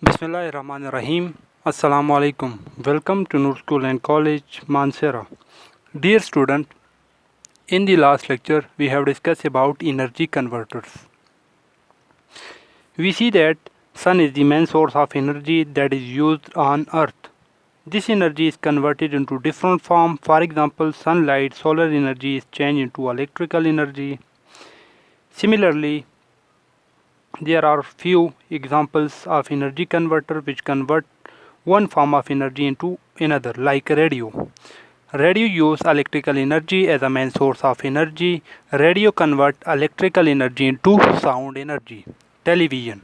Bismillahirrahmanirrahim. Assalamu alaikum. Welcome to Noor School and College, Mansehra. Dear student, in the last lecture we have discussed about energy converters. We see that sun is the main source of energy that is used on earth. This energy is converted into different form. For example, sunlight, solar energy is changed into electrical energy. Similarly, there are few examples of energy converter which convert one form of energy into another, like radio. Radio use electrical energy as a main source of energy. Radio convert electrical energy into sound energy. Television.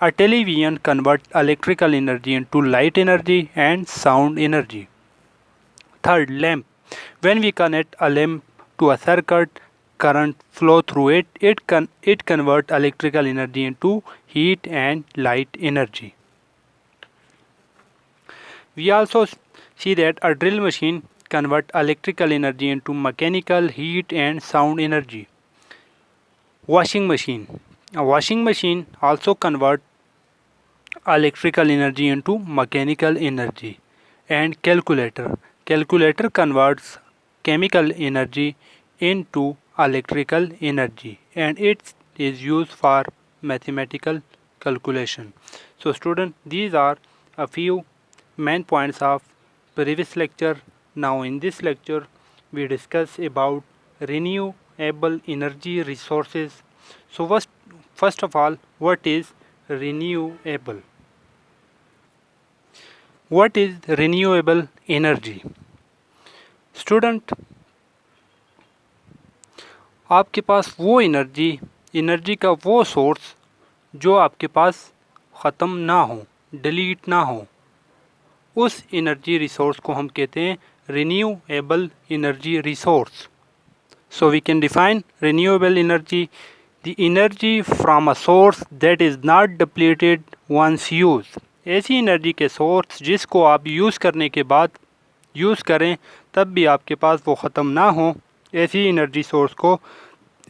A television convert electrical energy into light energy and sound energy. Third, lamp. When we connect a lamp to a circuit, current flow through it. It convert electrical energy into heat and light energy. We also see that a drill machine convert electrical energy into mechanical, heat and sound energy. Washing machine. A washing machine also convert electrical energy into mechanical energy. And calculator. Calculator converts chemical energy into electrical energy, and it is used for mathematical calculation. So student, these are a few main points of previous lecture. Now in this lecture we discuss about renewable energy resources. So first of all, what is renewable? What is renewable energy? Student, आपके पास वो energy का वो source जो आपके पास ख़त्म ना हो, delete ना हो, उस एनर्जी रिसोर्स को हम कहते हैं renewable energy resource. So we can define renewable energy, the energy from a source that is not depleted once use. ऐसी एनर्जी के सोर्स जिसको आप यूज़ करने के बाद यूज़ करें तब भी आपके पास वो ख़त्म ना हो, ऐसी एनर्जी सोर्स को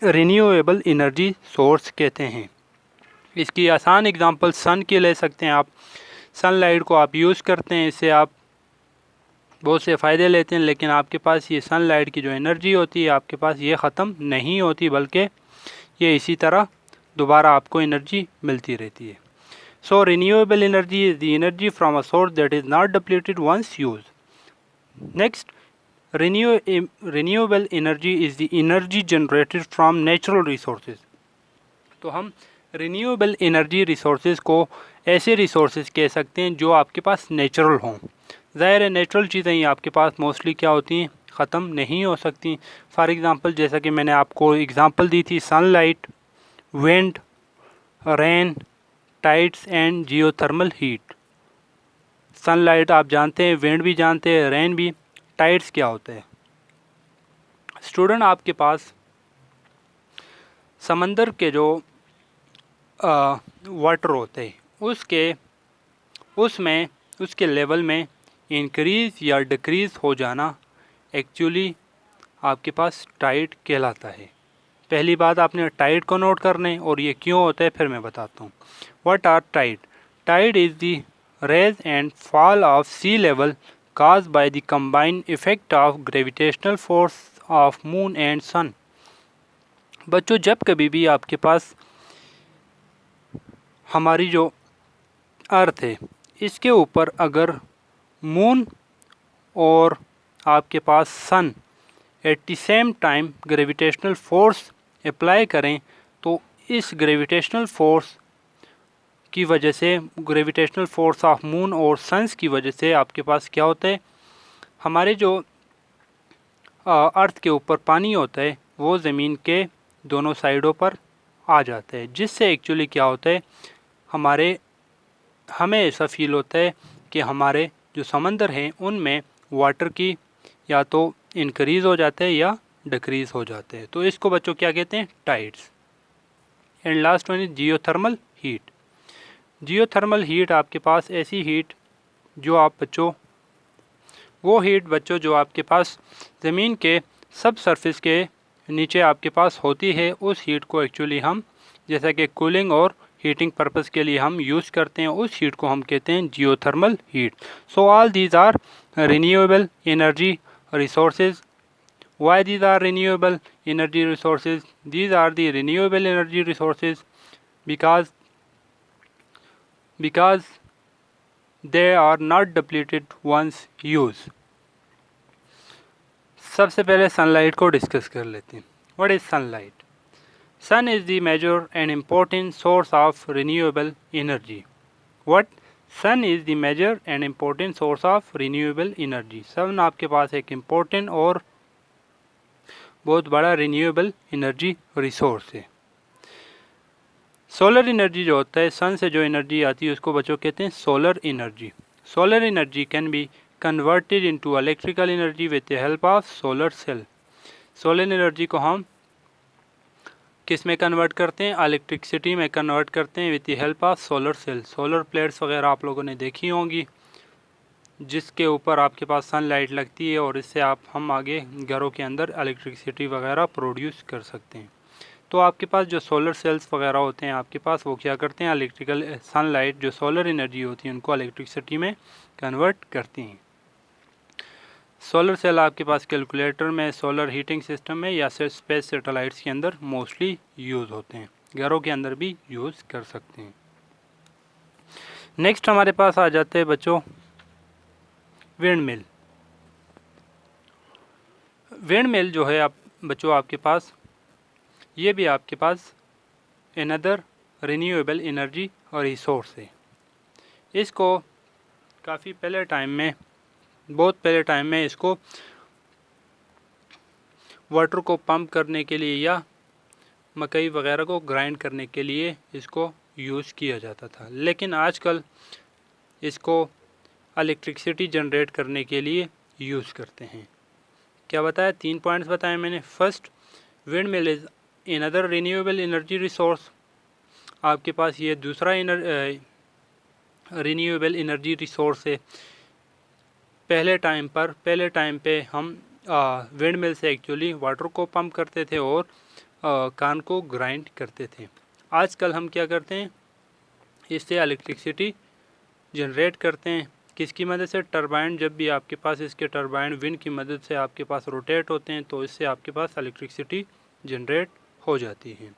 रिन्यूएबल एनर्जी सोर्स कहते हैं. इसकी आसान एग्जांपल सन की ले सकते हैं आप. सनलाइट को आप यूज़ करते हैं, इससे आप बहुत से फ़ायदे लेते हैं, लेकिन आपके पास ये सनलाइट की जो एनर्जी होती है आपके पास ये ख़त्म नहीं होती, बल्कि ये इसी तरह दोबारा आपको एनर्जी मिलती रहती है. So renewable energy is the energy from a source that is not depleted once use. Next, renewable energy is the energy generated from natural resources. तो हम renewable energy resources को ऐसे resources कह सकते हैं जो आपके पास नेचुरल हों. ज़ाहिर है नेचुरल चीज़ें ही आपके पास मोस्टली क्या होती हैं, ख़त्म नहीं हो सकती. फॉर एग्ज़ाम्पल जैसा कि मैंने आपको एग्ज़ाम्पल दी थी, sunlight, wind, rain, tides and geothermal heat. Sunlight आप जानते हैं, विंड भी जानते हैं, रेन भी. टाइड्स क्या होते हैं? स्टूडेंट, आपके पास समंदर के जो वाटर होते हैं उसके लेवल में इंक्रीज़ या डिक्रीज़ हो जाना एक्चुअली आपके पास टाइड कहलाता है. पहली बात आपने टाइड को नोट करना है, और ये क्यों होता है फिर मैं बताता हूँ. What are tide? Tide is the rise and fall of sea level caused by the combined effect of gravitational force of moon and sun. बच्चों, जब कभी भी आपके पास हमारी जो अर्थ है इसके ऊपर अगर मून और आपके पास sun at the same time gravitational force apply करें, तो इस ग्रेविटेशनल फोर्स की वजह से, ग्रेविटेशनल फोर्स ऑफ मून और सन्स की वजह से आपके पास क्या होता है, हमारे जो अर्थ के ऊपर पानी होता है वो ज़मीन के दोनों साइडों पर आ जाता है, जिससे एक्चुअली क्या होता है, हमें ऐसा फील होता है कि हमारे जो समंदर हैं उनमें वाटर की या तो इंक्रीज़ हो जाते हैं या डिक्रीज़ हो जाते हैं. तो इसको बच्चों क्या कहते हैं? Tides. And last one is geothermal heat. Geothermal heat आपके पास ऐसी हीट जो आपके पास ज़मीन के सब सरफेस के नीचे आपके पास होती है, उस हीट को एक्चुअली हम जैसा कि कूलिंग और हीटिंग पर्पस के लिए हम यूज़ करते हैं, उस हीट को हम कहते हैं geothermal heat. So all these are renewable energy resources. Why these are renewable energy resources? These are the renewable energy resources because they are not depleted once used. सबसे पहले सनलाइट को डिस्कस कर लेते हैं। What is sunlight? Sun is the major and important source of renewable energy. What? Sun is the major and important source of renewable energy. सन आपके पास एक important और बहुत बड़ा रिन्यूएबल एनर्जी रिसोर्स है। सोलर एनर्जी जो होता है, सन से जो एनर्जी आती है उसको बच्चों कहते हैं solar energy. Solar energy can be converted into electrical energy with the help of solar cell. Solar energy को हम किस में कन्वर्ट करते हैं? इलेक्ट्रिसिटी में कन्वर्ट करते हैं with the help of solar cell. Solar plates वगैरह आप लोगों ने देखी होंगी, जिसके ऊपर आपके पास सनलाइट लगती है और इससे हम आगे घरों के अंदर इलेक्ट्रिसिटी वगैरह प्रोड्यूस कर सकते हैं। तो आपके पास जो सोलर सेल्स वगैरह होते हैं आपके पास, वो क्या करते हैं? इलेक्ट्रिकल सनलाइट जो सोलर एनर्जी होती है उनको इलेक्ट्रिसिटी में कन्वर्ट करती हैं। सोलर सेल आपके पास कैलकुलेटर में, सोलर हीटिंग सिस्टम में या स्पेस सैटेलाइट्स के अंदर मोस्टली यूज़ होते हैं, घरों के अंदर भी यूज़ कर सकते हैं। नेक्स्ट हमारे पास आ जाते हैं बच्चों विंड मिल। विंड मिल जो है आप बच्चों आपके पास, ये भी आपके पास अनदर रिन्यूएबल एनर्जी और रिसोर्स है। इसको काफ़ी पहले टाइम में, बहुत पहले टाइम में इसको वाटर को पंप करने के लिए या मकई वगैरह को ग्राइंड करने के लिए इसको यूज़ किया जाता था, लेकिन आजकल इसको इलेक्ट्रिसिटी जनरेट करने के लिए यूज़ करते हैं। क्या बताया? 3 पॉइंट्स बताए मैंने। First, wind mill is another renewable energy resource. आपके पास ये दूसरा रिन्यूएबल एनर्जी रिसोर्स है। पहले टाइम पे हम विंड मिल से एक्चुअली वाटर को पंप करते थे और कान को ग्राइंड करते थे। आजकल हम क्या करते हैं? इससे इलेक्ट्रिसिटी जनरेट करते हैं। किसकी मदद से? टरबाइन। जब भी आपके पास इसके टरबाइन विंड की मदद से आपके पास रोटेट होते हैं तो इससे आपके पास इलेक्ट्रिसिटी जनरेट हो जाती है।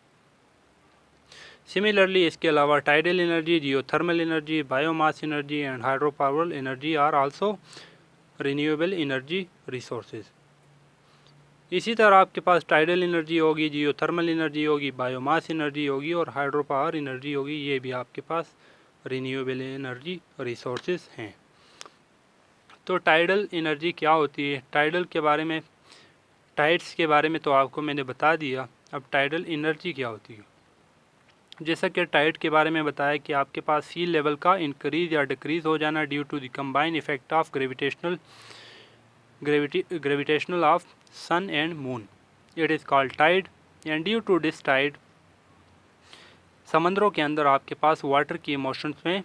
सिमिलरली इसके अलावा tidal energy, geothermal energy, biomass energy and hydro power energy are also renewable energy resources. इसी तरह आपके पास टाइडल एनर्जी होगी, जियोथर्मल एनर्जी होगी, बायोमास एनर्जी होगी और हाइड्रो पावर एनर्जी होगी। ये भी आपके पास रिन्यूएबल एनर्जी रिसोर्सेज हैं। तो टाइडल एनर्जी क्या होती है? टाइडल के बारे में, टाइड्स के बारे में तो आपको मैंने बता दिया। अब टाइडल एनर्जी क्या होती है? जैसा कि टाइड के बारे में बताया कि आपके पास सी लेवल का इंक्रीज या डिक्रीज हो जाना due to the combined effect of gravitational of sun and moon, it is called tide. And due to this tide समंदरों के अंदर आपके पास वाटर की इमोशंस में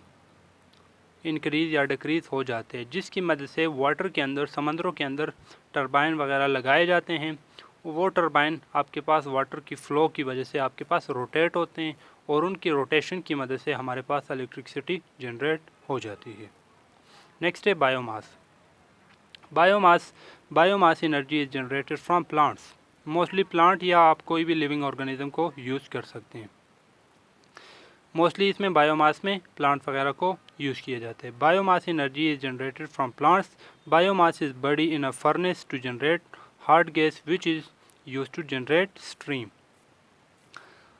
इंक्रीज या डिक्रीज हो जाते हैं, जिसकी मदद से वाटर के अंदर, समंदरों के अंदर टरबाइन वगैरह लगाए जाते हैं। वो टरबाइन आपके पास वाटर की फ़्लो की वजह से आपके पास रोटेट होते हैं और उनकी रोटेशन की मदद से हमारे पास इलेक्ट्रिसिटी जनरेट हो जाती है। नेक्स्ट है biomass. Biomass energy is generated from plants. Mostly plant या आप कोई भी लिविंग ऑर्गेनिज्म को यूज़ कर सकते हैं। मोस्टली इसमें बायोमास में प्लांट वगैरह को यूज़ किया जाता है। Biomass energy is generated from plants. Biomass is burned in a furnace to generate hot gas which is use to generate stream.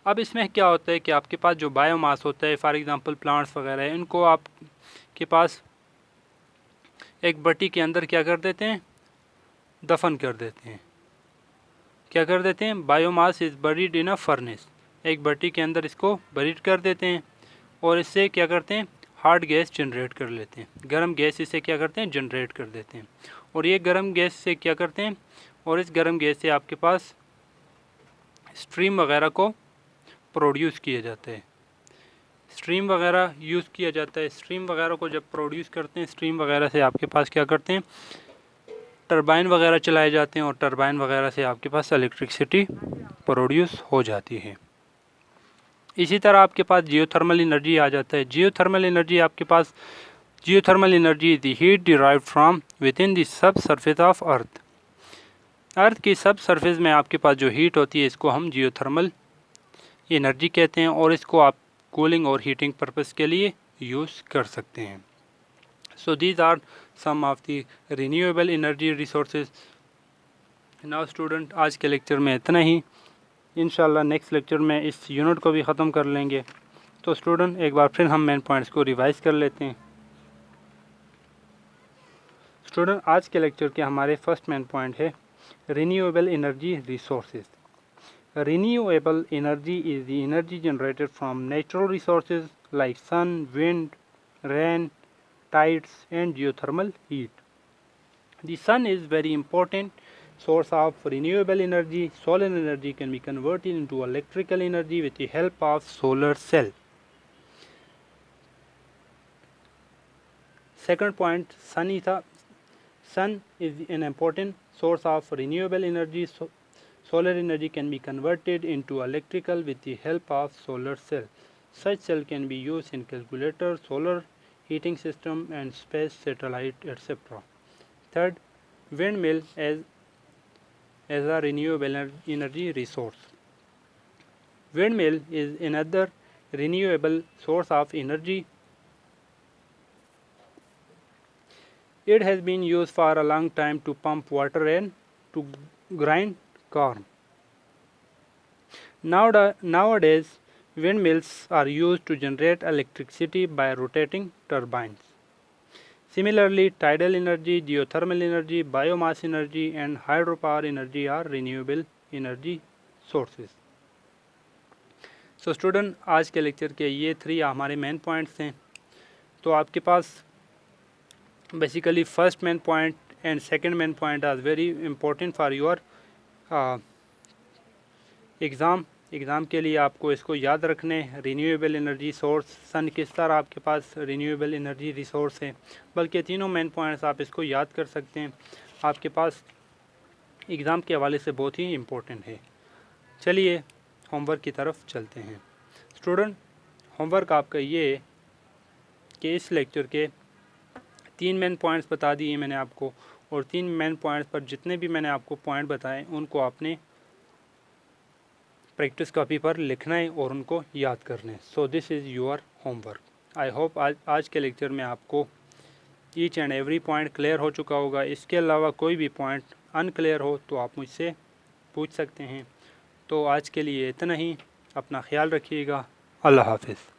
अब इसमें क्या होता है कि आपके पास जो बायोमास होता है, फॉर एग्जांपल प्लांट्स वगैरह है, इनको आपके पास एक भट्टी के अंदर क्या कर देते हैं? दफन कर देते हैं। क्या कर देते हैं? Biomass is buried in a furnace. एक भट्टी के अंदर इसको बरीड कर देते हैं और इससे क्या करते हैं? हॉट गैस जनरेट कर लेते हैं। गर्म गैस इससे क्या करते हैं? जनरेट कर देते हैं। और ये गर्म गैस से क्या करते हैं? और इस गर्म गैस से आपके पास स्ट्रीम वगैरह को प्रोड्यूस किया जाता है। स्ट्रीम वगैरह यूज़ किया जाता है। स्ट्रीम वगैरह को जब प्रोड्यूस करते हैं, स्ट्रीम वगैरह से आपके पास क्या करते हैं? टरबाइन वगैरह चलाए जाते हैं और टरबाइन वगैरह से आपके पास इलेक्ट्रिसिटी प्रोड्यूस हो जाती है। इसी तरह आपके पास जियोथर्मल एनर्जी आ जाता है। जियोथर्मल एनर्जी आपके पास, geothermal energy is the heat derived from within the subsurface of earth. Earth की सब सरफेस में आपके पास जो हीट होती है इसको हम जियोथर्मल एनर्जी कहते हैं और इसको आप कूलिंग और हीटिंग पर्पस के लिए यूज़ कर सकते हैं। So these are some of the renewable energy resources. Now student, आज के लेक्चर में इतना ही। इंशाल्लाह नेक्स्ट लेक्चर में इस यूनिट को भी ख़त्म कर लेंगे। तो स्टूडेंट, एक बार फिर हम मेन पॉइंट्स को रिवाइज कर लेते हैं। स्टूडेंट, आज के लेक्चर के हमारे फर्स्ट मेन पॉइंट है renewable energy resources. Renewable energy is the energy generated from natural resources like sun, wind, rain, tides and geothermal heat. The sun is very important source of renewable energy. Solar energy can be converted into electrical energy with the help of solar cell. Second point, sun is an important source of renewable energy. Solar energy can be converted into electrical with the help of solar cell. Such cell can be used in calculator, solar heating system and space satellite, etc. Third, windmill as a renewable energy resource. Windmill is another renewable source of energy. It has been used for a long time to pump water and to grind corn. Nowadays, windmills are used to generate electricity by rotating turbines. Similarly, tidal energy, geothermal energy, biomass energy and hydropower energy are renewable energy sources. So student, आज के lecture के ये 3 हमारे main points हैं। तो आपके पास basically first main point and second main point are very important for your exam के लिए आपको इसको याद रखने। रिन्यूएबल एनर्जी सोर्स, सन किस तरह आपके पास रिन्यूएबल एनर्जी रिसोर्स है, बल्कि तीनों मेन पॉइंट्स आप इसको याद कर सकते हैं। आपके पास एग्ज़ाम के हवाले से बहुत ही इम्पोर्टेंट है। चलिए होमवर्क की तरफ चलते हैं। स्टूडेंट, होमवर्क आपका ये है कि इस लेक्चर के 3 मेन पॉइंट्स बता दिए मैंने आपको, और 3 मेन पॉइंट्स पर जितने भी मैंने आपको पॉइंट बताए उनको आपने प्रैक्टिस कॉपी पर लिखना है और उनको याद करना है। So this is your homework. I hope आज के लेक्चर में आपको each and every point clear हो चुका होगा। इसके अलावा कोई भी पॉइंट अनक्लियर हो तो आप मुझसे पूछ सकते हैं। तो आज के लिए इतना ही। अपना ख्याल रखिएगा। अल्लाह हाफिज़।